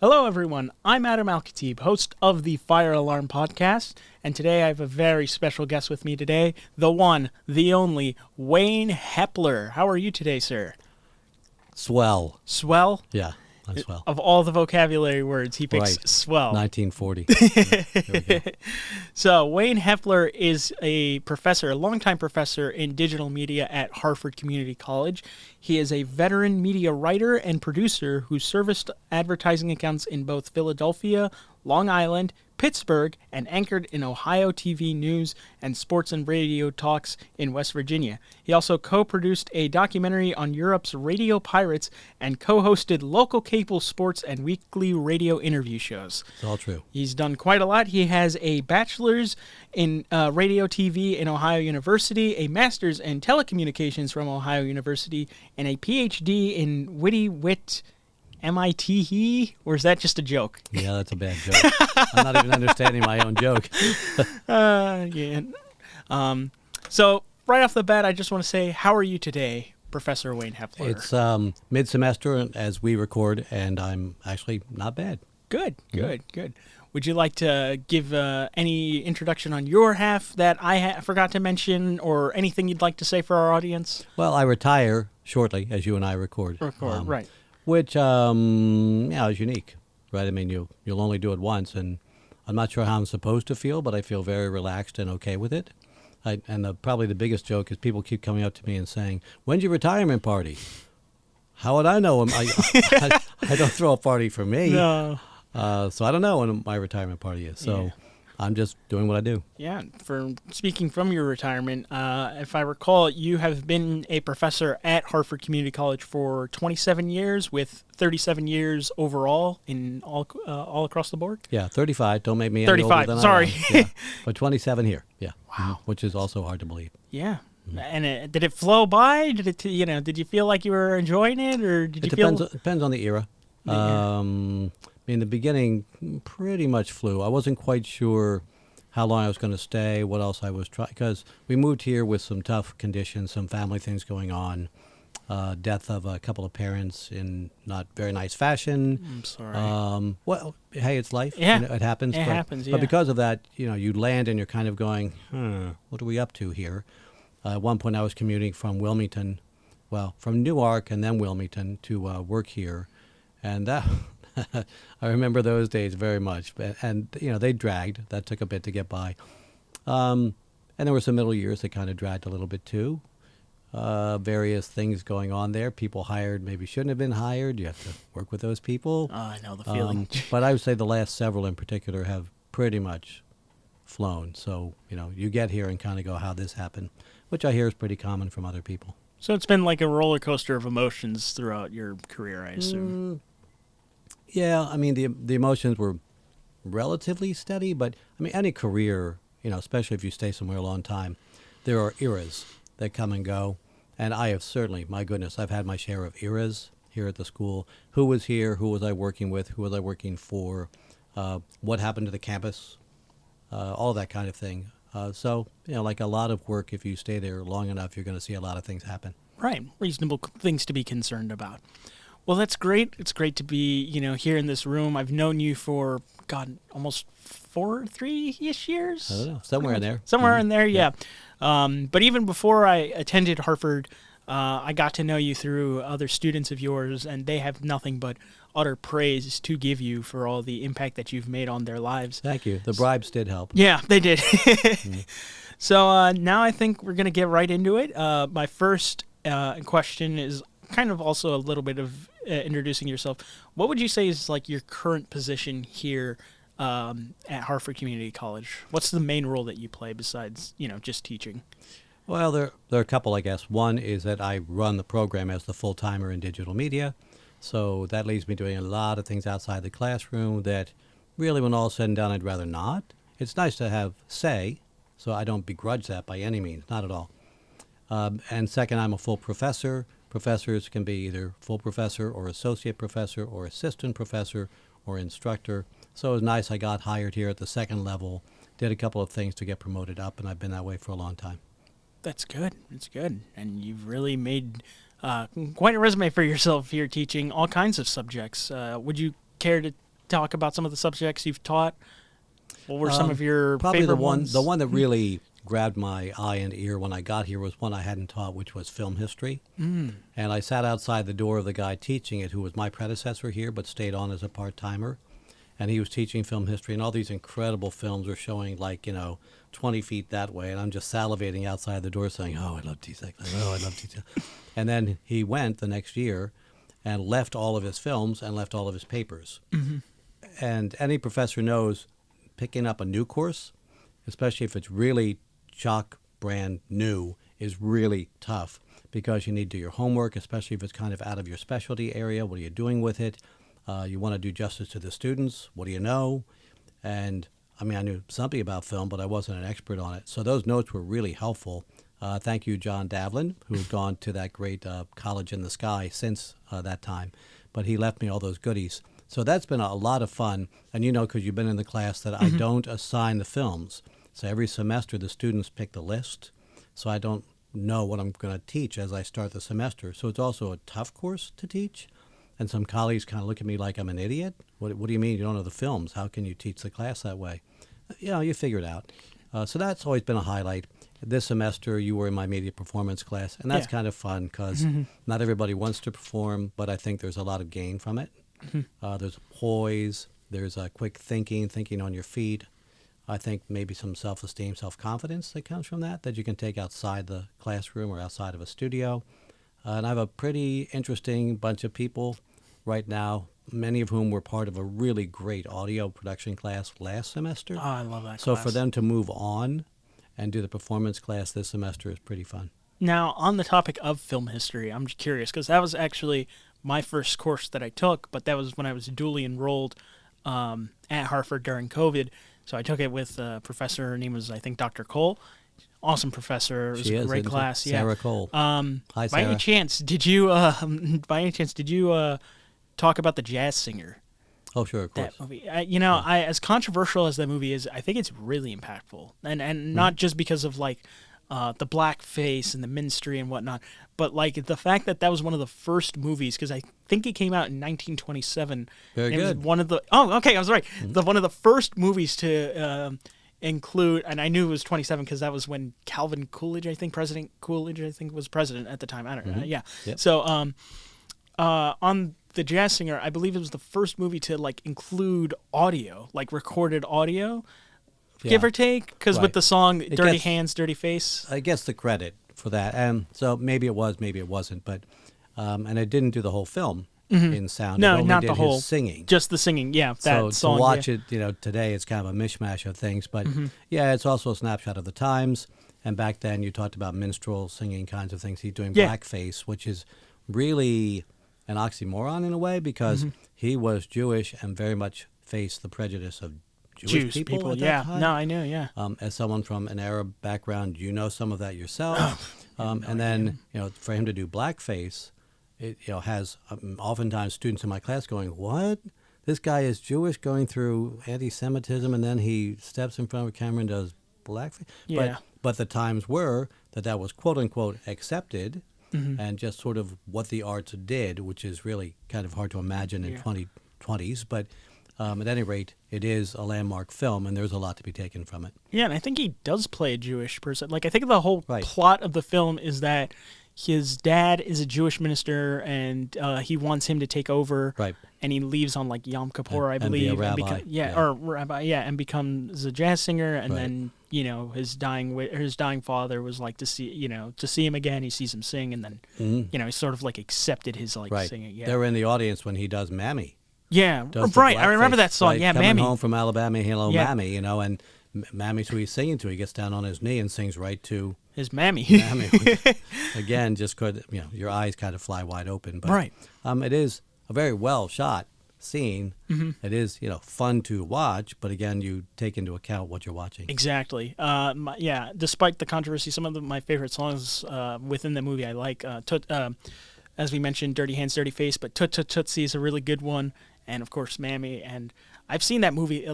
Hello, everyone. I'm Adam Al-Khatib, host of the FireAlarm Podcast, and today I have a very special guest with me today, the one, the only, Wayne Hepler. How are you today, sir? Swell. Swell? Yeah, I'm swell. Of all the vocabulary words, he picks swell. 1940. There we go. So, Wayne Hepler is a longtime professor in digital media at Harford Community College. He is a veteran media writer and producer who serviced advertising accounts in both Philadelphia, Long Island, Pittsburgh, and anchored in Ohio TV news and sports and radio talks in West Virginia. He also co-produced a documentary on Europe's radio pirates and co-hosted local cable sports and weekly radio interview shows. It's all true. He's done quite a lot. He has a bachelor's in radio TV in Ohio University, a master's in telecommunications from Ohio University, and a PhD in witty wit MIT, or is that just a joke? Yeah, that's a bad joke. I'm not even understanding my own joke. Yeah. So right off the bat, I just want to say, how are you today, Professor Wayne Hepler? It's mid-semester as we record, and I'm actually not bad. Good. Would you like to give any introduction on your half that I forgot to mention, or anything you'd like to say for our audience? Well, I retire shortly, as you and I record. Right. Which, is unique, right? I mean, you'll only do it once, and I'm not sure how I'm supposed to feel, but I feel very relaxed and okay with it. Probably the biggest joke is people keep coming up to me and saying, "When's your retirement party?" How would I know? I don't throw a party for me. No. So I don't know when my retirement party is. So I'm just doing what I do. Yeah. Speaking from your retirement, if I recall, you have been a professor at Harford Community College for 27 years, with 37 years overall in all across the board. Yeah, 35. Don't make me any 35. older than Sorry. I am. Yeah. But 27 here. Yeah. Wow. Which is also hard to believe. Yeah. And did it flow by? Did you feel like you were enjoying it, or did you feel? It depends on the era. In the beginning, pretty much flew. I wasn't quite sure how long I was going to stay, what else I was trying, because we moved here with some tough conditions, some family things going on, death of a couple of parents in not very nice fashion. I'm sorry. Well, hey, it's life. Yeah. It happens. It happens, yeah. But because of that, you land and you're kind of going, what are we up to here? At one point I was commuting from from Newark and then Wilmington to work here. And that... I remember those days very much, and they dragged. That took a bit to get by, and there were some middle years that kind of dragged a little bit too. Various things going on there. People hired maybe shouldn't have been hired. You have to work with those people. Oh, I know the feeling. But I would say the last several in particular have pretty much flown. So you get here and kind of go, how this happened, which I hear is pretty common from other people. So it's been like a roller coaster of emotions throughout your career, I assume. Yeah, I mean, the emotions were relatively steady, but I mean, any career, especially if you stay somewhere a long time, there are eras that come and go. And I have certainly, my goodness, I've had my share of eras here at the school. Who was here? Who was I working with? Who was I working for? What happened to the campus? All that kind of thing. So, like a lot of work, if you stay there long enough, you're going to see a lot of things happen. Right. Reasonable things to be concerned about. Well, that's great. It's great to be, here in this room. I've known you for, almost 3-ish years? I don't know. Somewhere in there. Somewhere in there, yeah. But even before I attended Harford, I got to know you through other students of yours, and they have nothing but utter praise to give you for all the impact that you've made on their lives. Thank you. The bribes did help. Yeah, they did. So now I think we're going to get right into it. My first question is kind of also a little bit of introducing yourself. What would you say is like your current position here at Harford Community College? What's the main role that you play besides, just teaching? Well, there are a couple, I guess. One is that I run the program as the full-timer in digital media. So that leaves me doing a lot of things outside the classroom that really, when all is said and done, I'd rather not. It's nice to have say, so I don't begrudge that by any means, not at all. And second, I'm a full professor. Professors can be either full professor or associate professor or assistant professor or instructor. So it was nice I got hired here at the second level, did a couple of things to get promoted up, and I've been that way for a long time. That's good. It's good. And you've really made quite a resume for yourself here teaching all kinds of subjects. Would you care to talk about some of the subjects you've taught? What were some of your probably favorite the one ones? the one that really grabbed my eye and ear when I got here was one I hadn't taught, which was film history. And I sat outside the door of the guy teaching it, who was my predecessor here, but stayed on as a part-timer. And he was teaching film history, and all these incredible films were showing, 20 feet that way. And I'm just salivating outside the door saying, oh, I love teaching. Oh, I love teaching. And then he went the next year and left all of his films and left all of his papers. And any professor knows picking up a new course, especially if it's really chock brand new, is really tough because you need to do your homework, especially if it's kind of out of your specialty area. What are you doing with it? You want to do justice to the students. What do you know? And I mean, I knew something about film, but I wasn't an expert on it. So those notes were really helpful. Thank you, John Davlin, who had gone to that great college in the sky since that time. But he left me all those goodies. So that's been a lot of fun. And you know, because you've been in the class, that I don't assign the films. So every semester, the students pick the list. So I don't know what I'm going to teach as I start the semester. So it's also a tough course to teach. And some colleagues kind of look at me like I'm an idiot. What do you mean you don't know the films? How can you teach the class that way? You figure it out. So that's always been a highlight. This semester, you were in my media performance class, and that's kind of fun because not everybody wants to perform, but I think there's a lot of gain from it. There's poise. There's quick thinking on your feet. I think maybe some self-esteem, self-confidence that comes from that you can take outside the classroom or outside of a studio. And I have a pretty interesting bunch of people right now, many of whom were part of a really great audio production class last semester. Oh, I love that So class. for them to move on and do the performance class this semester is pretty fun. Now, on the topic of film history, I'm just curious, because that was actually my first course that I took, but that was when I was duly enrolled at Harford during COVID. So I took it with a professor. Her name was, I think, Dr. Cole. Awesome professor. It was a great class. Sarah Cole. Hi, Sarah. By any chance, did you talk about The Jazz Singer? Oh, sure, of course. That movie. I as controversial as that movie is, I think it's really impactful, and not just because of the blackface and the minstrel and whatnot, but the fact that was one of the first movies, because I think it came out in 1927. Very it good. Was one of the I was right. One of the first movies to include, and I knew it was 27 because that was when Calvin Coolidge, President Coolidge, was president at the time. I don't know. Yeah. Yep. So on The Jazz Singer, I believe it was the first movie to include audio, recorded audio, give or take, because with the song "Dirty Hands, Dirty Face," I guess the credit for that, and so maybe it was, maybe it wasn't, but and it didn't do the whole film in sound. No, it only not did the whole his singing. Just the singing. Yeah, that so song. to watch it, today it's kind of a mishmash of things, but it's also a snapshot of the times. And back then, you talked about minstrel singing kinds of things. He's doing blackface, which is really an oxymoron in a way because he was Jewish and very much faced the prejudice of Jewish people at that time. No, I knew, as someone from an Arab background, you know some of that yourself. And then, for him to do blackface, it has oftentimes students in my class going, what? This guy is Jewish going through anti-Semitism, and then he steps in front of a camera and does blackface? Yeah. But the times were that was quote-unquote accepted, and just sort of what the arts did, which is really kind of hard to imagine in 2020s. But at any rate, it is a landmark film, and there's a lot to be taken from it. Yeah, and I think he does play a Jewish person. I think the whole plot of the film is that his dad is a Jewish minister, and he wants him to take over. Right. And he leaves on Yom Kippur, I believe. And be a rabbi. Or rabbi, and becomes a jazz singer. And then his dying father was to see him again. He sees him sing, and then he sort of accepted his singing. Yeah. They were in the audience when he does Mammy. Yeah, right. I remember that song. Right? Yeah, Coming Mammy. home from Alabama, hello, Mammy. And Mammy's who he's singing to. He gets down on his knee and sings right to his Mammy. Mammy, which, again, just could your eyes kind of fly wide open. But it is a very well shot scene. It is fun to watch, but again, you take into account what you're watching. Exactly. Despite the controversy, some of my favorite songs within the movie I like. As we mentioned, "Dirty Hands, Dirty Face," but "Toot Toot Tootsie" is a really good one, and of course, "Mammy." And I've seen that movie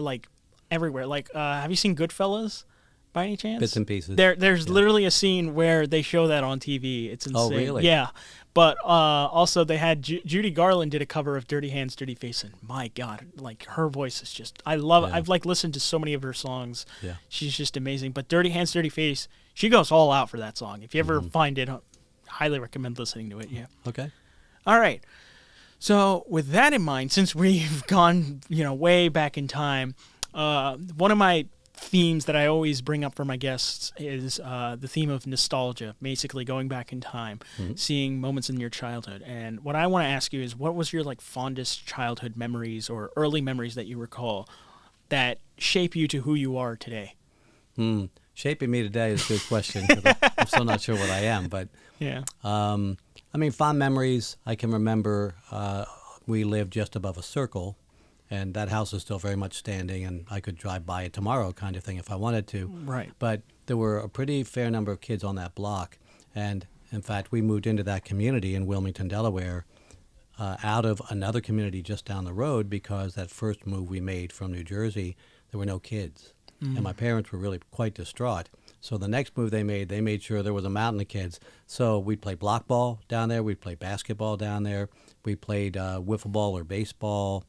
everywhere. Have you seen Goodfellas? by any chance? Bits and pieces. There's literally a scene where they show that on TV. It's insane. Oh, really? Yeah. But also they had Judy Garland did a cover of Dirty Hands, Dirty Face, and my God, like her voice is just, I love it. Yeah. I've like listened to so many of her songs. Yeah. She's just amazing. But Dirty Hands, Dirty Face, she goes all out for that song. If you ever find it, highly recommend listening to it. Yeah. Okay. All right. So with that in mind, since we've gone, way back in time, one of my themes that I always bring up for my guests is the theme of nostalgia, basically going back in time, seeing moments in your childhood. And what I want to ask you is, what was your fondest childhood memories or early memories that you recall that shape you to who you are today? Shaping me today is a good question. 'Cause I'm still not sure what I am, but Yeah. fond memories. I can remember we lived just above a circle. And that house is still very much standing, and I could drive by it tomorrow kind of thing if I wanted to. Right. But there were a pretty fair number of kids on that block. And, in fact, we moved into that community in Wilmington, Delaware, out of another community just down the road because that first move we made from New Jersey, there were no kids. And my parents were really quite distraught. So the next move they made sure there was a mountain of kids. So we'd play block ball down there. We'd play basketball down there. We played wiffle ball or baseball.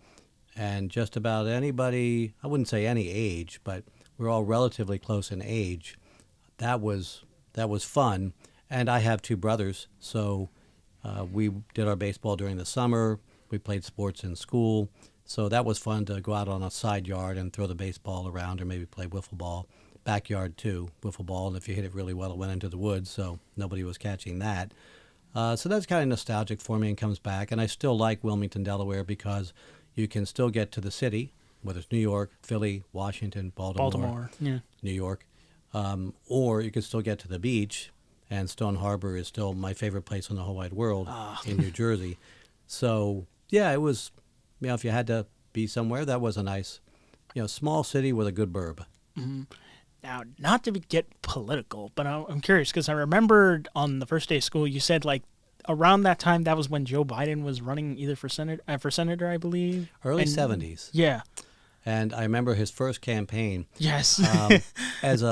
And just about anybody, I wouldn't say any age, but we're all relatively close in age. That was fun. And I have two brothers, so we did our baseball during the summer. We played sports in school. So that was fun to go out on a side yard and throw the baseball around or maybe play wiffle ball. Backyard, too, wiffle ball. And if you hit it really well, it went into the woods, so nobody was catching that. So that's kind of nostalgic for me and comes back. And I still like Wilmington, Delaware, because you can still get to the city, whether it's New York, Philly, Washington, Baltimore, yeah. New York, or you can still get to the beach, and Stone Harbor is still my favorite place in the whole wide world in New Jersey. So, yeah, it was, if you had to be somewhere, that was a nice, small city with a good burb. Now, not to get political, but I'm curious because I remembered on the first day of school you said around that time, that was when Joe Biden was running either for senator, I believe. Early 70s. Yeah. And I remember his first campaign. Yes. As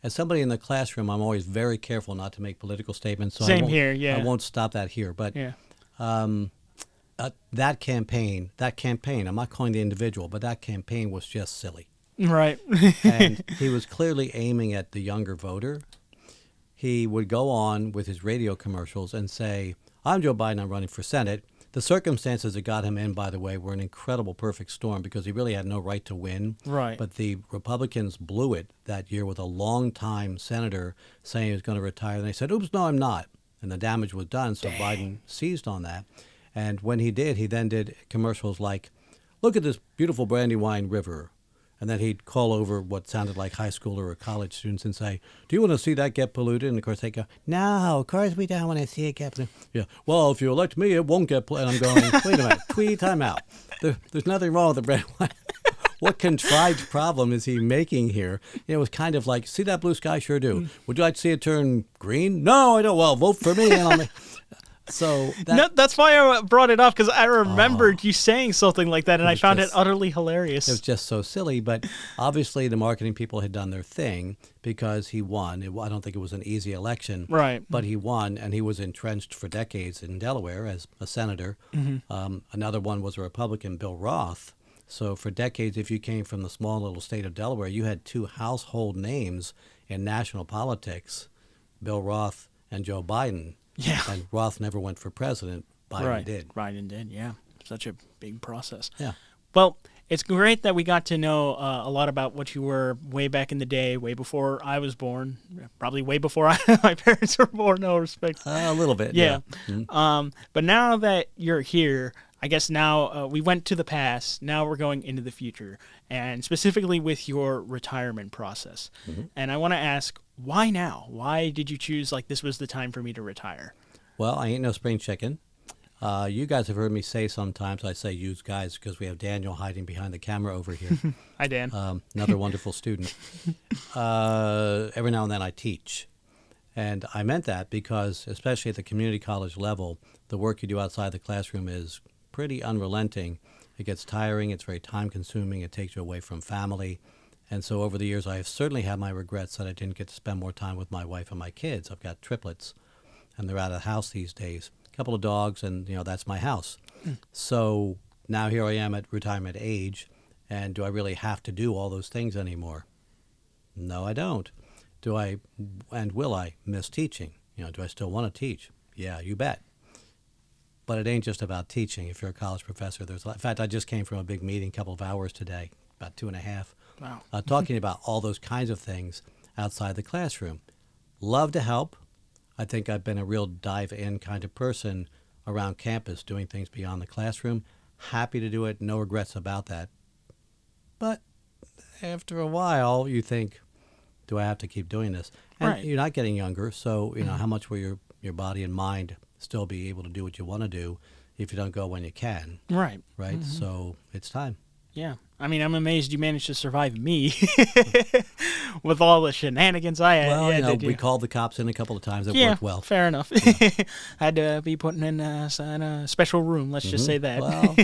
somebody in the classroom, I'm always very careful not to make political statements. So Same here, yeah. I won't stop that here. But yeah. That campaign, I'm not calling the individual, but that campaign was just silly. Right. And he was clearly aiming at the younger voter. He would go on with his radio commercials and say, I'm Joe Biden, I'm running for Senate. The circumstances that got him in, by the way, were an incredible perfect storm because he really had no right to win. Right. But the Republicans blew it that year with a longtime senator saying he was going to retire. And they said, oops, no, I'm not. And the damage was done, so Biden seized on that. And when he did, he then did commercials like, look at this beautiful Brandywine River. And then he'd call over what sounded like high school or college students and say, do you want to see that get polluted? And, of course, they go, no, of course we don't want to see it get polluted. Yeah, well, if you elect me, it won't get polluted. And I'm going, wait a minute, tweet, time out. There's nothing wrong with the Brandywine. What contrived problem is he making here? It was kind of like, see that blue sky? Sure do. Would you like to see it turn green? No, I don't. Well, vote for me. And So that's why I brought it up, because I remembered you saying something like that, and I found it utterly hilarious. It was just so silly, but obviously the marketing people had done their thing because he won. I don't think it was an easy election, right? But he won, and he was entrenched for decades in Delaware as a senator. Mm-hmm. Another one was a Republican, Bill Roth. So for decades, if you came from the small little state of Delaware, you had two household names in national politics, Bill Roth and Joe Biden. Yeah. And Roth never went for president. Biden did. Biden did, yeah. Such a big process. Yeah. Well, it's great that we got to know a lot about what you were way back in the day, way before I was born, probably way before my parents were born, no respect. A little bit, yeah. Mm-hmm. But now that you're here, I guess now we went to the past, now we're going into the future, and specifically with your retirement process. Mm-hmm. And I want to ask, why now? Why did you choose, this was the time for me to retire? Well, I ain't no spring chicken. You guys have heard me say sometimes, I say use guys because we have Daniel hiding behind the camera over here. Hi, Dan. Another wonderful student. Every now and then I teach. And I meant that because, especially at the community college level, the work you do outside the classroom is pretty unrelenting. It gets tiring. It's very time-consuming. It takes you away from family. And so over the years, I have certainly had my regrets that I didn't get to spend more time with my wife and my kids. I've got triplets, and they're out of the house these days. A couple of dogs, and that's my house. So now here I am at retirement age, and do I really have to do all those things anymore? No, I don't. Do I, and will I miss teaching? Do I still want to teach? Yeah, you bet. But it ain't just about teaching. If you're a college professor, in fact, I just came from a big meeting, a couple of hours today, about 2.5, Wow. talking about all those kinds of things outside the classroom. Love to help. I think I've been a real dive-in kind of person around campus, doing things beyond the classroom. Happy to do it, no regrets about that. But after a while, you think, do I have to keep doing this? And Right. you're not getting younger, so how much will your body and mind still be able to do what you want to do if you don't go when you can, Right. right? So it's time. Yeah. I mean, I'm amazed you managed to survive me with all the shenanigans I had. Well, yeah, we called the cops in a couple of times. It yeah, worked well. fair enough. Had to be put in a special room. Let's just say that. Well,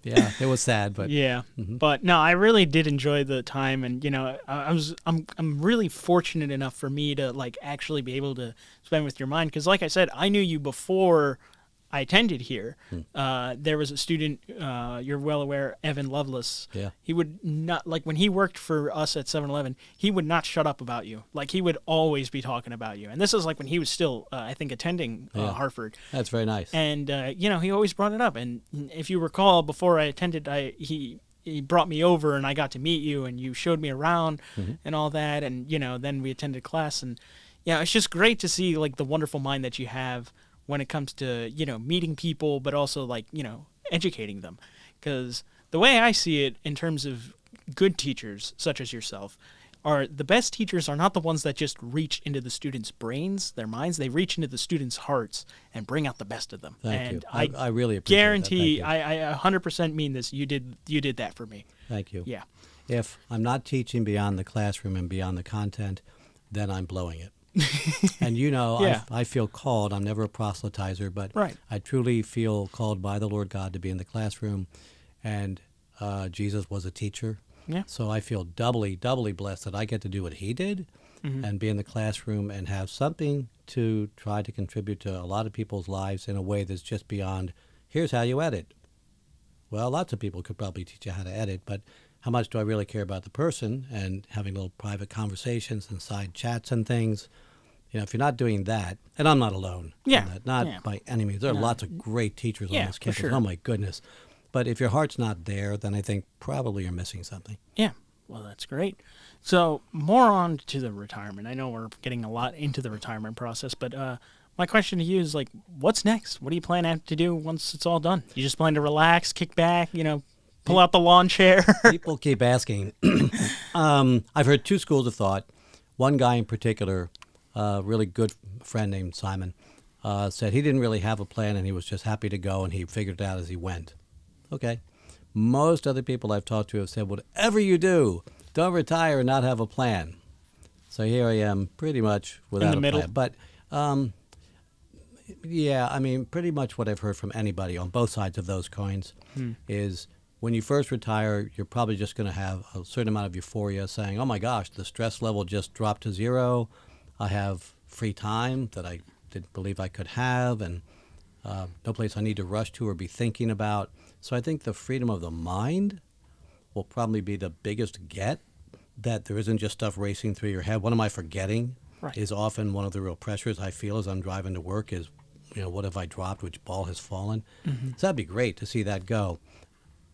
yeah, it was sad, but Yeah, but no, I really did enjoy the time, and I'm really fortunate enough for me to like actually be able to spend with your mind, because like I said, I knew you before I attended here. There was a student, you're well aware, Evan Lovelace. Yeah. He would not, like when he worked for us at 7-Eleven, he would not shut up about you. Like he would always be talking about you. And this is like when he was still, I think, attending Harford. that's very nice. And, he always brought it up. And if you recall, before I attended, he brought me over and I got to meet you and you showed me around and all that. And, then we attended class. And, yeah, it's just great to see, like, the wonderful mind that you have when it comes to, meeting people, but also, like, educating them. Because the way I see it in terms of good teachers, such as yourself, are the best teachers are not the ones that just reach into the students' brains, their minds. They reach into the students' hearts and bring out the best of them. Thank and you. I really appreciate guarantee, that. Thank you. I 100% mean this. You did that for me. Thank you. Yeah. If I'm not teaching beyond the classroom and beyond the content, then I'm blowing it. And Yeah. I feel called. I'm never a proselytizer, but Right. I truly feel called by the Lord God to be in the classroom. And Jesus was a teacher. Yeah. So I feel doubly blessed that I get to do what he did and be in the classroom and have something to try to contribute to a lot of people's lives in a way that's just beyond, here's how you edit. Well, lots of people could probably teach you how to edit, but how much do I really care about the person and having little private conversations and side chats and things? If you're not doing that, and I'm not alone. Yeah. On that, not by any means. There are lots of great teachers Yeah, on this for campus. sure. Oh, my goodness. But if your heart's not there, then I think probably you're missing something. Yeah. Well, that's great. So more on to the retirement. I know we're getting a lot into the retirement process, but my question to you is, like, what's next? What do you plan to do once it's all done? You just plan to relax, kick back, pull out the lawn chair? People keep asking. I've heard two schools of thought. One guy in particular, a really good friend named Simon, said he didn't really have a plan and he was just happy to go and he figured it out as he went. Okay. Most other people I've talked to have said, whatever you do, don't retire and not have a plan. So here I am pretty much without a middle. plan. But, yeah, I mean, pretty much what I've heard from anybody on both sides of those coins is when you first retire, you're probably just going to have a certain amount of euphoria saying, oh my gosh, the stress level just dropped to zero. I have free time that I didn't believe I could have, and no place I need to rush to or be thinking about. So I think the freedom of the mind will probably be the biggest get, that there isn't just stuff racing through your head. What am I forgetting? Right. Is often one of the real pressures I feel as I'm driving to work is, what have I dropped? Which ball has fallen? So that'd be great to see that go.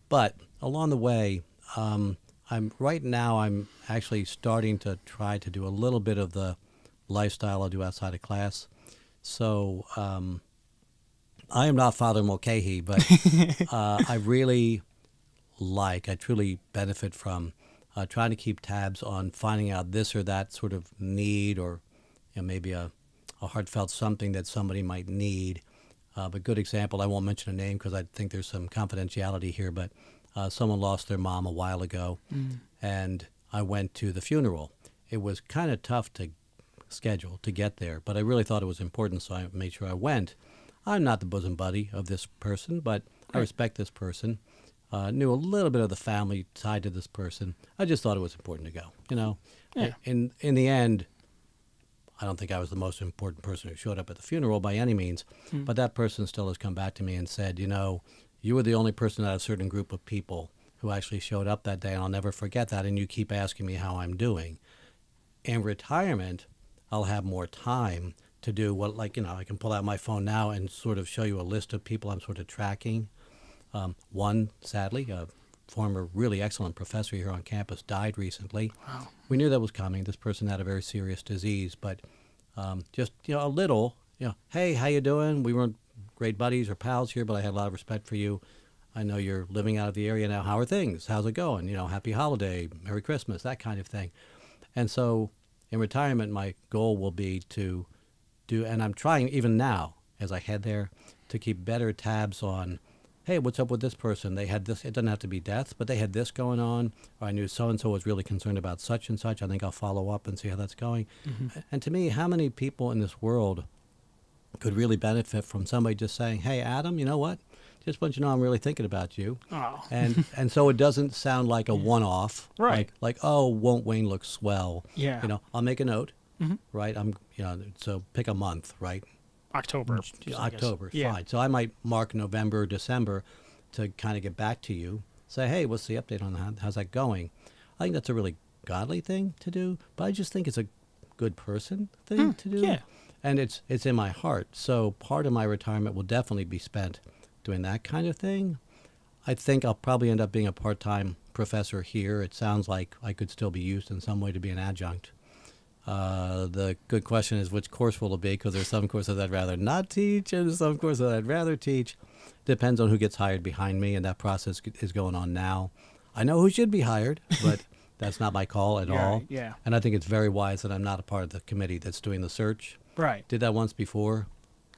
But along the way, I'm actually starting to try to do a little bit of the lifestyle I do outside of class. So I am not Father Mulcahy, but I truly benefit from trying to keep tabs on finding out this or that sort of need, or maybe a heartfelt something that somebody might need. But good example, I won't mention a name because I think there's some confidentiality here, but someone lost their mom a while ago, and I went to the funeral. It was kind of tough to schedule to get there, but I really thought it was important, so I made sure I went. I'm not the bosom buddy of this person, but I respect this person. knew a little bit of the family tied to this person. I just thought it was important to go. Yeah. In the end, I don't think I was the most important person who showed up at the funeral by any means, but that person still has come back to me and said, you were the only person out of a certain group of people who actually showed up that day, and I'll never forget that, and you keep asking me how I'm doing. In retirement, I'll have more time to do what, I can pull out my phone now and sort of show you a list of people I'm sort of tracking. One, sadly, a former really excellent professor here on campus died recently. Wow. We knew that was coming. This person had a very serious disease, but just, a little, hey, how you doing? We weren't great buddies or pals here, but I had a lot of respect for you. I know you're living out of the area now. How are things? How's it going? Happy holiday, Merry Christmas, that kind of thing. And so in retirement, my goal will be to do, and I'm trying even now as I head there, to keep better tabs on, hey, what's up with this person? They had this, it doesn't have to be death, but they had this going on, or I knew so-and-so was really concerned about such and such. I think I'll follow up and see how that's going. And to me, how many people in this world could really benefit from somebody just saying, hey, Adam, you know what? Just want you to know I'm really thinking about you. Oh. And so it doesn't sound like a one-off. Right. Like, oh, won't Wayne look swell? Yeah. I'll make a note, right? So pick a month, right? October. October, Yeah. fine. So I might mark November, December to kind of get back to you. Say, hey, what's the update on that? How's that going? I think that's a really godly thing to do, but I just think it's a good person thing to do. Yeah. And it's in my heart. So part of my retirement will definitely be spent doing that kind of thing. I think I'll probably end up being a part-time professor here. It sounds like I could still be used in some way to be an adjunct. The good question is, which course will it be? Because there's some courses I'd rather not teach and some courses I'd rather teach. Depends on who gets hired behind me, and that process is going on now. I know who should be hired, but that's not my call at all. Yeah. And I think it's very wise that I'm not a part of the committee that's doing the search. Right. Did that once before.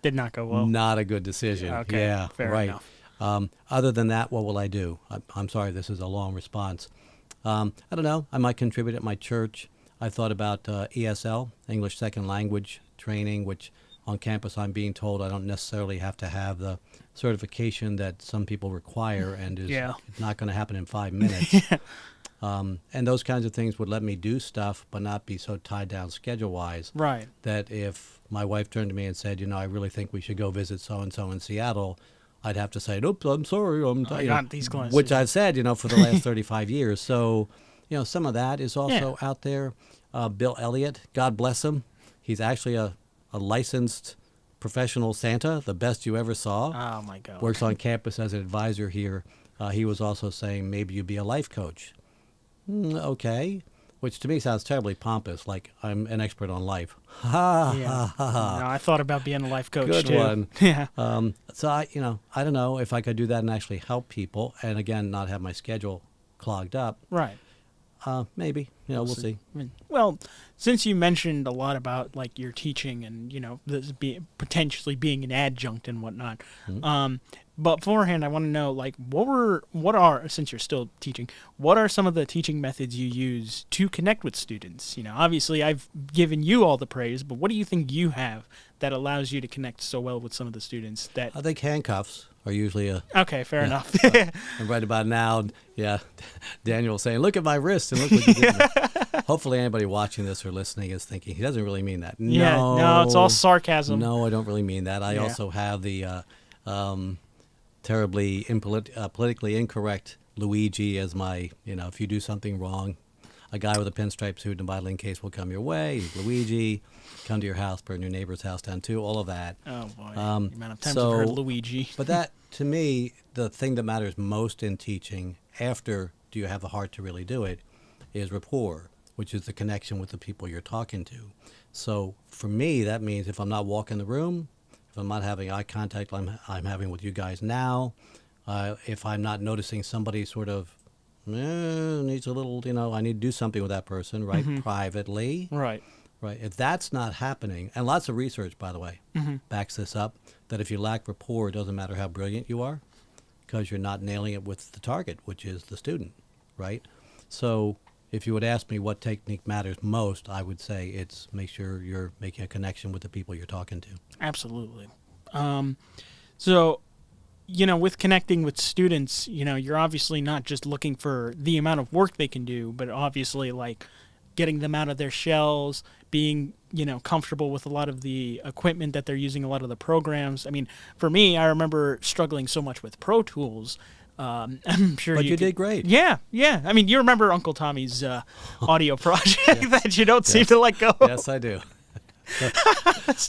Did not go well. Not a good decision. Okay. Yeah, Fair right. enough. Other than that, what will I do? I'm sorry, this is a long response. I don't know. I might contribute at my church. I thought about ESL, English Second Language training, which on campus I'm being told I don't necessarily have to have the certification that some people require, and is not going to happen in 5 minutes. And those kinds of things would let me do stuff but not be so tied down schedule-wise. Right. That if my wife turned to me and said, I really think we should go visit so-and-so in Seattle, I'd have to say, oops, I'm sorry. I got these classes. Which I've said, for the last 35 years. So, some of that is also out there. Bill Elliott, God bless him. He's actually a licensed professional Santa, the best you ever saw. Oh, my God. Works on campus as an advisor here. He was also saying maybe you be a life coach. Okay. Which to me sounds terribly pompous, like I'm an expert on life. No, I thought about being a life coach Good too. one. Yeah. So I don't know if I could do that and actually help people, and again, not have my schedule clogged up. Right. Maybe, we'll see. Well, since you mentioned a lot about your teaching and this potentially being an adjunct and whatnot, but beforehand, I want to know what are since you're still teaching, what are some of the teaching methods you use to connect with students? Obviously I've given you all the praise, but what do you think you have that allows you to connect so well with some of the students? That I think handcuffs are usually okay, fair enough. And right about now, Daniel's saying, look at my wrist and look what you did. Hopefully anybody watching this or listening is thinking, he doesn't really mean that. No, it's all sarcasm. No, I don't really mean that. I also have the terribly politically incorrect Luigi as my, if you do something wrong, a guy with a pinstripe suit and a bottling case will come your way. Luigi, come to your house, burn your neighbor's house down too, all of that. Oh, boy. The amount of times I've heard Luigi. But that, to me, the thing that matters most in teaching, after do you have the heart to really do it, is rapport, which is the connection with the people you're talking to. So for me, that means if I'm not walking the room, if I'm not having eye contact I'm having with you guys now, if I'm not noticing somebody sort of needs a little, I need to do something with that person, right, privately. Right. Right. If that's not happening, and lots of research, by the way, backs this up, that if you lack rapport, it doesn't matter how brilliant you are, because you're not nailing it with the target, which is the student, right? So if you would ask me what technique matters most, I would say it's make sure you're making a connection with the people you're talking to. Absolutely. So with connecting with students, you're obviously not just looking for the amount of work they can do, but obviously like getting them out of their shells, being, comfortable with a lot of the equipment that they're using, a lot of the programs. I mean, for me, I remember struggling so much with Pro Tools. I'm sure But you did great. Yeah. I mean, you remember Uncle Tommy's audio project that you don't seem to let go. Yes, I do.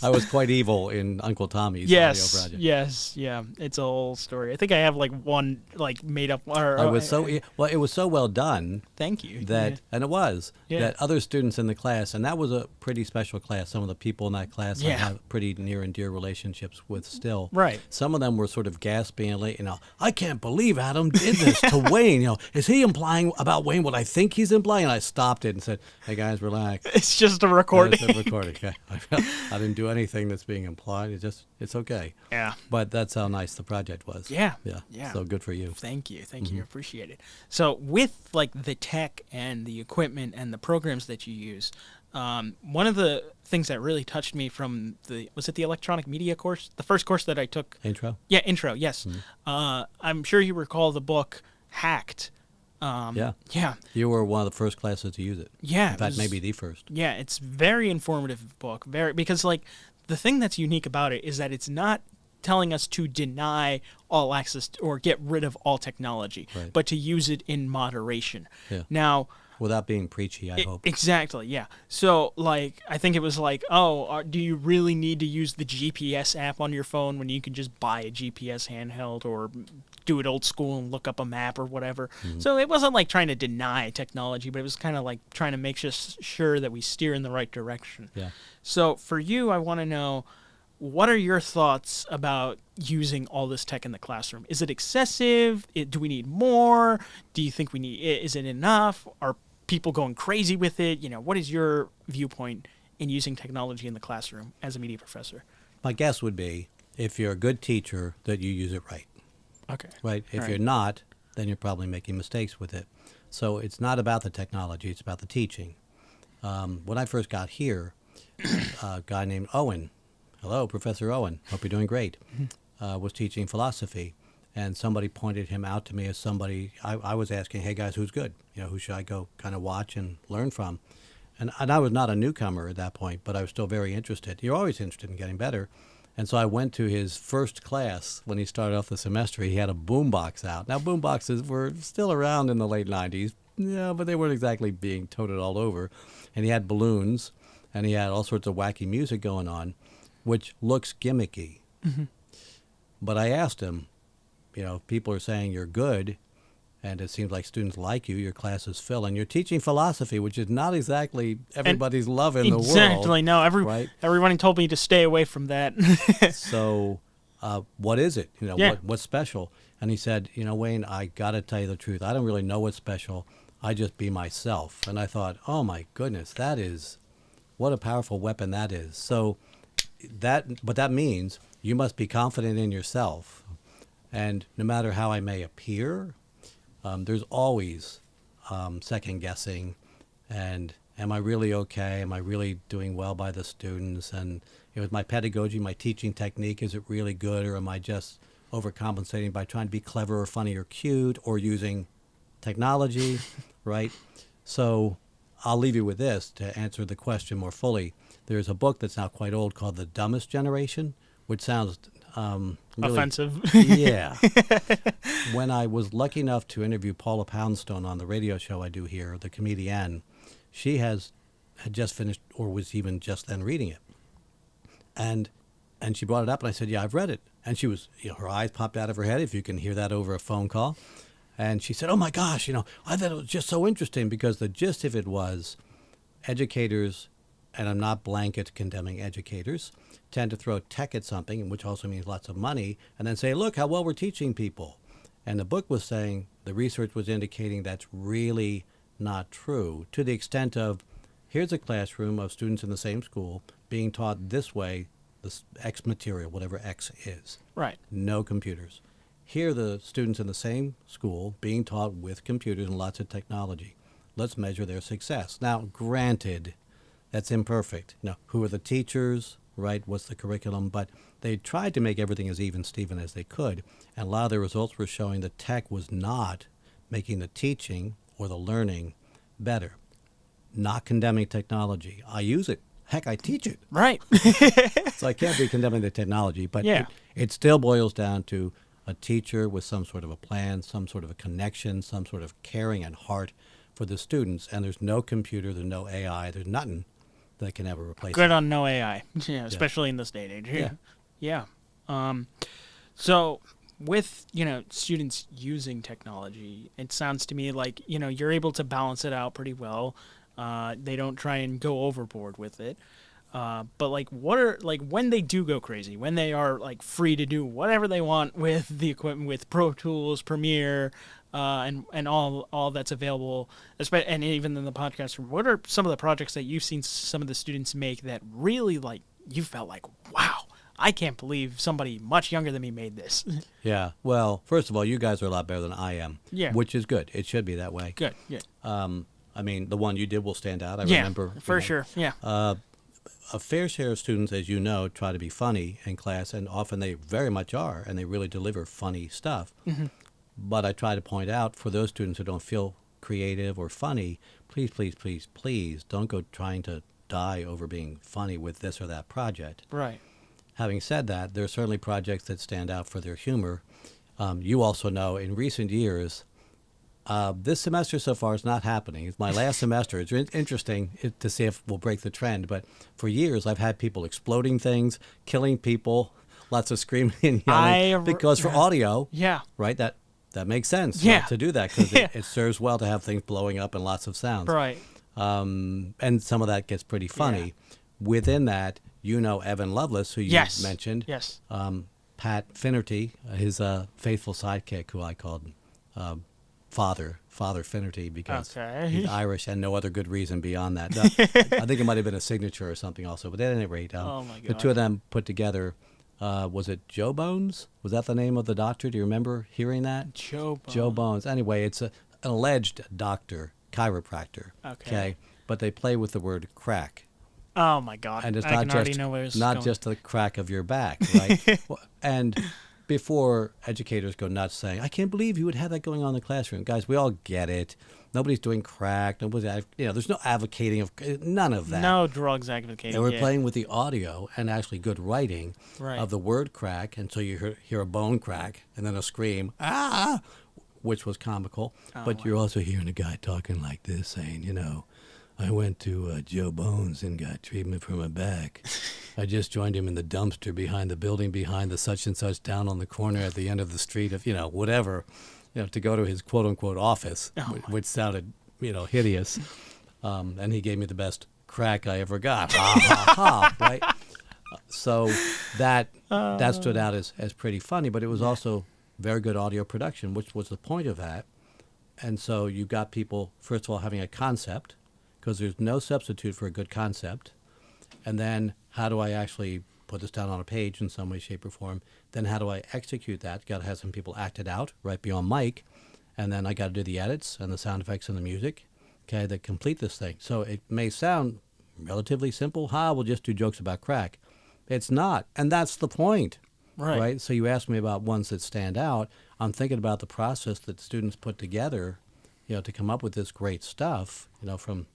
I was quite evil in Uncle Tommy's audio project. Yes, yeah. It's a whole story. I think I have like one like made up. It was so well done. Thank you. And it was that other students in the class, and that was a pretty special class. Some of the people in that class I have pretty near and dear relationships with still. Right. Some of them were sort of gasping and late. I can't believe Adam did this to Wayne. Is he implying about Wayne what I think he's implying? And I stopped it and said, "Hey guys, relax. It's just a recording." It's a recording. Okay. I didn't do anything that's being implied. It's okay. Yeah. But that's how nice the project was. Yeah. So good for you. Thank you. Appreciate it. So with like the tech and the equipment and the programs that you use, one of the things that really touched me from was it the electronic media course, the first course that I took? Intro? Yeah, intro. Yes. I'm sure you recall the book Hacked. Yeah. Yeah. You were one of the first classes to use it. Yeah. In fact, maybe the first. Yeah, it's very informative book. Because like the thing that's unique about it is that it's not telling us to deny all access or get rid of all technology, but to use it in moderation. Yeah. Now, without being preachy, I hope. Exactly, yeah. So, like, I think it was like, do you really need to use the GPS app on your phone when you can just buy a GPS handheld or do it old school and look up a map or whatever? Mm-hmm. So it wasn't like trying to deny technology, but it was kind of like trying to make sure that we steer in the right direction. Yeah. So for you, I want to know, what are your thoughts about using all this tech in the classroom? Is it excessive? Do we need more? Do you think is it enough? Are people going crazy with it? What is your viewpoint in using technology in the classroom as a media professor? My guess would be, if you're a good teacher, that you use it right. Okay. Right? If you're not, then you're probably making mistakes with it. So it's not about the technology, it's about the teaching. When I first got here, a guy named Owen, hello, Professor Owen, hope you're doing great, was teaching philosophy. And somebody pointed him out to me as somebody, I was asking, hey guys, who's good? Who should I go kind of watch and learn from? And I was not a newcomer at that point, but I was still very interested. You're always interested in getting better. And so I went to his first class when he started off the semester. He had a boombox out. Now, boomboxes were still around in the late 90s, but they weren't exactly being toted all over. And he had balloons, and he had all sorts of wacky music going on, which looks gimmicky. Mm-hmm. But I asked him, people are saying you're good, and it seems like students like you, your class is full, and you're teaching philosophy, which is not exactly everybody's love in the world. Exactly, no. Everyone told me to stay away from that. So what is it? What's special? And he said, Wayne, I got to tell you the truth. I don't really know what's special. I just be myself. And I thought, oh, my goodness, what a powerful weapon that is. So that means you must be confident in yourself. And no matter how I may appear, there's always second guessing, and am I really okay? Am I really doing well by the students? And is my pedagogy, my teaching technique, is it really good, or am I just overcompensating by trying to be clever or funny or cute or using technology, right? So I'll leave you with this to answer the question more fully. There's a book that's now quite old called The Dumbest Generation, which sounds really offensive. Yeah. When I was lucky enough to interview Paula Poundstone on the radio show I do here, The Comedienne, she had just finished, or was even just then reading it. And she brought it up, and I said, yeah, I've read it. And she was, her eyes popped out of her head, if you can hear that over a phone call. And she said, oh my gosh, I thought it was just so interesting, because the gist of it was educators, and I'm not blanket condemning educators, tend to throw tech at something, which also means lots of money, and then say, look how well we're teaching people. And the book was saying, the research was indicating that's really not true, to the extent of, here's a classroom of students in the same school being taught this way, this X material, whatever X is. Right. No computers. Here are the students in the same school being taught with computers and lots of technology. Let's measure their success. Now, granted, that's imperfect. Who are the teachers? right? What's the curriculum? But they tried to make everything as even-steven as they could. And a lot of the results were showing that tech was not making the teaching or the learning better. Not condemning technology. I use it. Heck, I teach it. Right. So I can't be condemning the technology. But Yeah. it still boils down to a teacher with some sort of a plan, some sort of a connection, some sort of caring and heart for the students. And there's no computer, there's no AI, there's nothing that can ever replace Good it. on no AI. Yeah, especially in this day and age. Yeah. Yeah. So with, students using technology, it sounds to me like, you're able to balance it out pretty well. They don't try and go overboard with it. But when they do go crazy, when they are free to do whatever they want with the equipment, with Pro Tools, Premiere, and all that's available, and even in the podcast room, what are some of the projects that you've seen some of the students make that really you felt like, wow, I can't believe somebody much younger than me made this? Yeah. Well, first of all, you guys are a lot better than I am. Yeah. Which is good. It should be that way. Good. I mean, the one you did will stand out. I Yeah, remember. for sure. Yeah. A fair share of students, as you know, try to be funny in class, and often they very much are, and they really deliver funny stuff. Mm-hmm. But I try to point out, for those students who don't feel creative or funny, please, please, please, please don't go trying to die over being funny with this or that project. Right. Having said that, there are certainly projects that stand out for their humor. You also know, in recent years, this semester so far is not happening. It's my last semester. It's interesting to see if we'll break the trend. But for years, I've had people exploding things, killing people, lots of screaming and yelling. Because for audio, Yeah. right, that makes sense Yeah. to do that because Yeah. it serves well to have things blowing up and lots of sounds. Right. And some of that gets pretty funny. Within that, Evan Lovelace, who you Yes. mentioned. Yes. Pat Finnerty, his faithful sidekick, who I called Father Finnerty, because Okay. he's Irish and no other good reason beyond that. No, I think it might have been a signature or something also. But at any rate, Oh my the two of them put together, was it Joe Bones? Was that the name of the doctor? Do you remember hearing that? Joe Bones. Anyway, it's an alleged doctor, chiropractor. Okay. But they play with the word crack. Oh my God! And it's I not can just already know where this is going. just the crack of your back, right? And before educators go nuts saying, "I can't believe you would have that going on in the classroom," guys, we all get it. Nobody's doing crack. Nobody's, there's no advocating of none of that. No drugs advocating. They were playing with the audio and actually good writing Right. of the word crack until you hear a bone crack and then a scream, ah, which was comical. But you're also hearing a guy talking like this, saying, I went to Joe Bones and got treatment for my back. I just joined him in the dumpster behind the building, behind the such and such down on the corner at the end of the street of, whatever, to go to his quote unquote office, which sounded, hideous. And he gave me the best crack I ever got. Ha, ha, ha, right? So that stood out as pretty funny, but it was also very good audio production, which was the point of that. And so you got people, first of all, having a concept, because there's no substitute for a good concept. And then how do I actually put this down on a page in some way, shape, or form? Then how do I execute that? Got to have some people act it out right beyond mic. And then I got to do the edits and the sound effects and the music, that complete this thing. So it may sound relatively simple. We'll just do jokes about crack. It's not. And that's the point. Right. So you asked me about ones that stand out. I'm thinking about the process that students put together, to come up with this great stuff, from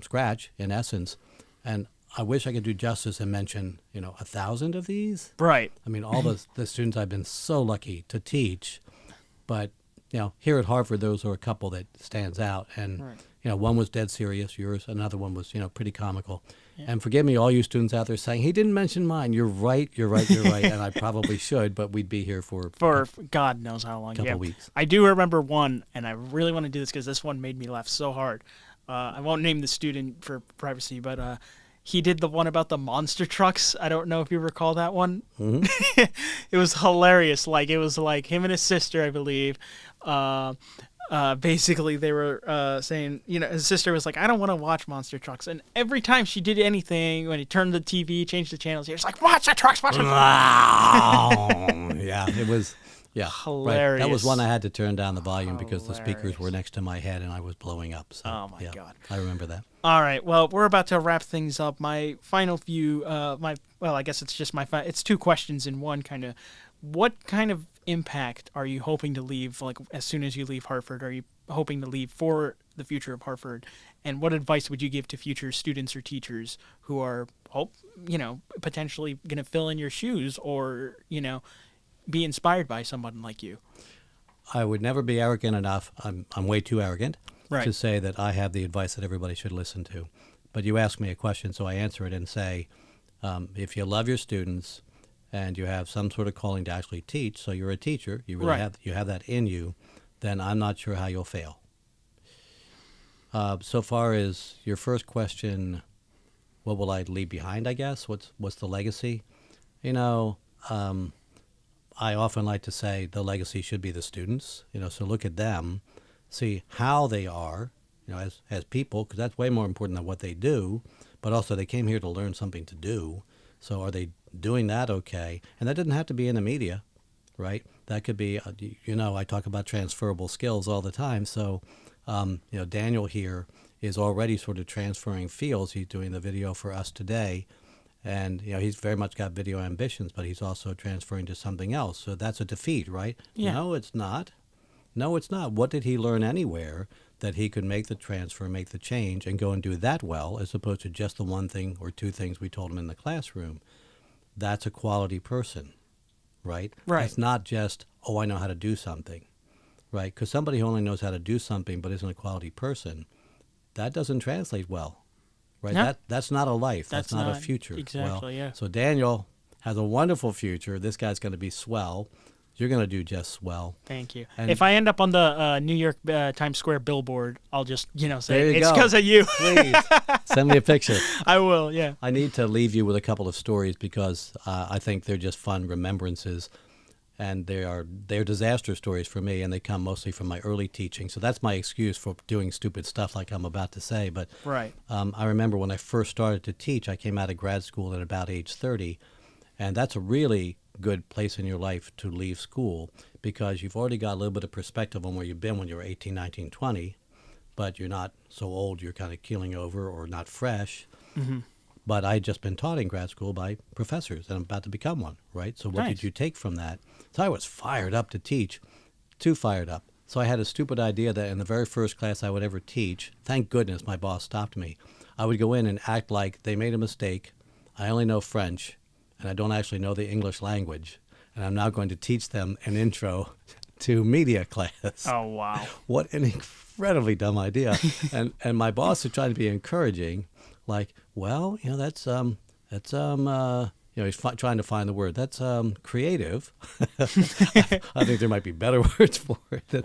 scratch, in essence. And I wish I could do justice and mention, 1,000 of these. Right. I mean, all the students I've been so lucky to teach. But, here at Harvard, those are a couple that stands out. And, one was dead serious, yours. Another one was, pretty comical. Yeah. And forgive me, all you students out there saying, he didn't mention mine. You're right. And I probably should, but we'd be here for God knows how long. Couple weeks. I do remember one, and I really want to do this because this one made me laugh so hard. I won't name the student for privacy, but he did the one about the monster trucks. I don't know if you recall that one. Mm-hmm. It was hilarious. It was him and his sister, I believe. Basically, they were saying, his sister was like, I don't want to watch monster trucks. And every time she did anything, when he turned the TV, changed the channels, he was like, watch the trucks, watch the trucks. Yeah, it was Yeah, Hilarious. right. That was one I had to turn down the volume because the speakers Hilarious. were next to my head and I was blowing up. So, Oh, my yeah, God. I remember that. All right. Well, we're about to wrap things up. My final few, I guess it's just it's two questions in one kind of. What kind of impact are you hoping to leave, like, as soon as you leave Harford? Are you hoping to leave for the future of Harford? And what advice would you give to future students or teachers who are, potentially going to fill in your shoes or, be inspired by someone like you? I would never be arrogant enough. I'm way too arrogant Right. to say that I have the advice that everybody should listen to. But you ask me a question, so I answer it and say, if you love your students and you have some sort of calling to actually teach, so you're a teacher, you really Right. have that in you, then I'm not sure how you'll fail. So far as your first question, what will I leave behind, I guess? What's the legacy? I often like to say the legacy should be the students, so look at them, see how they are, as people, because that's way more important than what they do, but also they came here to learn something to do. So are they doing that okay? And that doesn't have to be in the media, right? That could be, I talk about transferable skills all the time. So, Daniel here is already sort of transferring fields. He's doing the video for us today. And, he's very much got video ambitions, but he's also transferring to something else. So that's a defeat, right? Yeah. No, it's not. No, it's not. What did he learn anywhere that he could make the transfer, make the change, and go and do that well, as opposed to just the one thing or two things we told him in the classroom? That's a quality person, right? Right. It's not just, I know how to do something, right? Because somebody who only knows how to do something but isn't a quality person, that doesn't translate well, right? No. That's not a life. That's not a future. Exactly, yeah. So Daniel has a wonderful future. This guy's going to be swell. You're going to do just swell. Thank you. And if I end up on the New York Times Square billboard, I'll just, say There you it's go. because of you. Please send me a picture. I will, yeah. I need to leave you with a couple of stories because I think they're just fun remembrances, and they're disaster stories for me, and they come mostly from my early teaching. So that's my excuse for doing stupid stuff like I'm about to say. But Right. I remember when I first started to teach, I came out of grad school at about age 30, and that's a really good place in your life to leave school because you've already got a little bit of perspective on where you've been when you were 18, 19, 20, but you're not so old you're kind of keeling over or not fresh. Mm-hmm. But I had just been taught in grad school by professors, and I'm about to become one, right? So what Nice. did you take from that? So I was fired up to teach, too fired up. So I had a stupid idea that in the very first class I would ever teach, thank goodness my boss stopped me, I would go in and act like they made a mistake, I only know French, and I don't actually know the English language, and I'm now going to teach them an intro to media class. Oh, wow. What an incredibly dumb idea. and my boss is trying to be encouraging, like, well, that's he's trying to find the word. That's creative. I think there might be better words for it.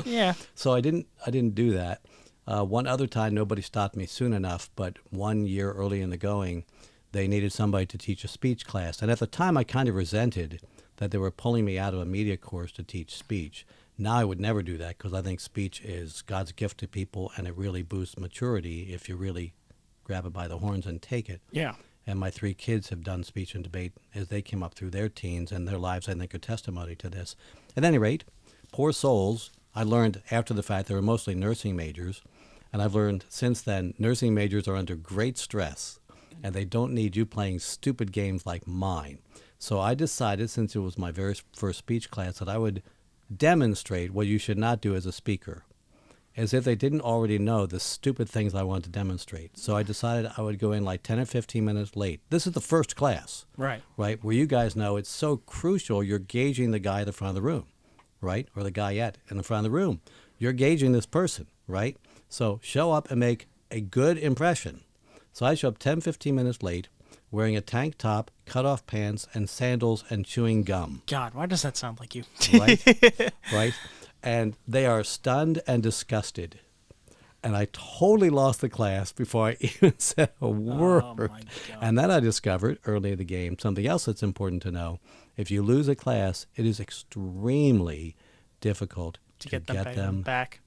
Yeah. So I didn't do that. One other time, nobody stopped me soon enough, but 1 year early in the going, they needed somebody to teach a speech class. And at the time, I kind of resented that they were pulling me out of a media course to teach speech. Now I would never do that because I think speech is God's gift to people, and it really boosts maturity if you really grab it by the horns and take it. Yeah. And my 3 kids have done speech and debate as they came up through their teens, and their lives, I think, are testimony to this. At any rate, poor souls, I learned after the fact they were mostly nursing majors, and I've learned since then nursing majors are under great stress, and they don't need you playing stupid games like mine. So I decided, since it was my very first speech class, that I would demonstrate what you should not do as a speaker, as if they didn't already know the stupid things I wanted to demonstrate. So I decided I would go in like 10 or 15 minutes late. This is the first class, Right. where you guys know it's so crucial you're gauging the guy at the front of the room, right, or the guyette in the front of the room. You're gauging this person, right? So show up and make a good impression. So I show up 10, 15 minutes late, wearing a tank top, cut-off pants, and sandals and chewing gum. God, why does that sound like you? Right? Right? And they are stunned and disgusted. And I totally lost the class before I even said a word. Oh, my God. And then I discovered early in the game something else that's important to know. If you lose a class, it is extremely difficult to get them back.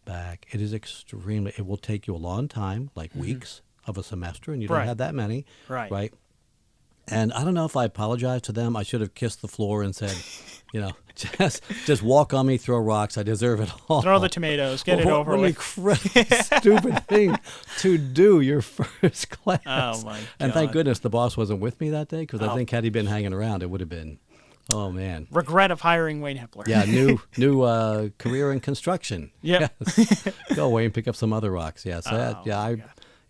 It is it will take you a long time, like weeks of a semester, and you don't Right. have that many. Right. Right? And I don't know if I apologized to them. I should have kissed the floor and said, just walk on me, throw rocks. I deserve it all. Throw the tomatoes. Get it over what with. What incredible, stupid thing to do your first class. Oh, my God. And thank goodness the boss wasn't with me that day, because I think had he been hanging around, it would have been, oh, man. Regret of hiring Wayne Hepler. Yeah, new career in construction. Yep. Yes. Go away and pick up some other rocks. Yeah, so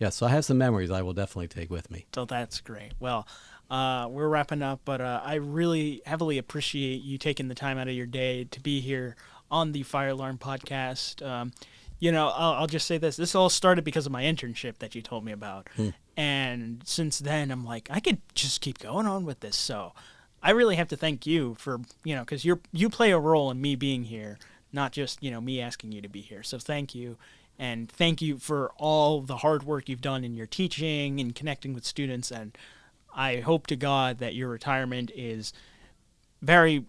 so I have some memories I will definitely take with me. So that's great. Well, we're wrapping up, but I really heavily appreciate you taking the time out of your day to be here on the FireAlarm Podcast. I'll just say this. This all started because of my internship that you told me about. And since then, I'm like, I could just keep going on with this. So I really have to thank you for, because you play a role in me being here, not just, me asking you to be here. So thank you. And thank you for all the hard work you've done in your teaching and connecting with students. And I hope to God that your retirement is very,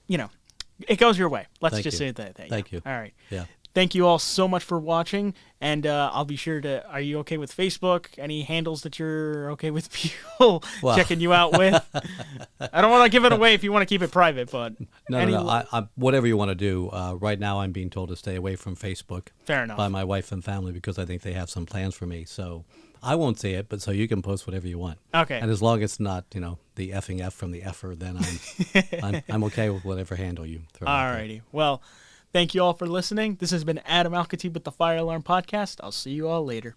it goes your way. Let's just say that. Thank you. All right. Yeah. Thank you all so much for watching. And I'll be sure to, are you okay with Facebook? Any handles that you're okay with people checking you out with? I don't want to give it away if you want to keep it private, but. No. I, whatever you want to do. Right now I'm being told to stay away from Facebook. Fair enough. By my wife and family, because I think they have some plans for me. So I won't say it, but so you can post whatever you want. Okay. And as long as it's not, the effing F from the effer, then I'm okay with whatever handle you throw. All righty. Well, thank you all for listening. This has been Adam Alcatib with the Fire Alarm Podcast. I'll see you all later.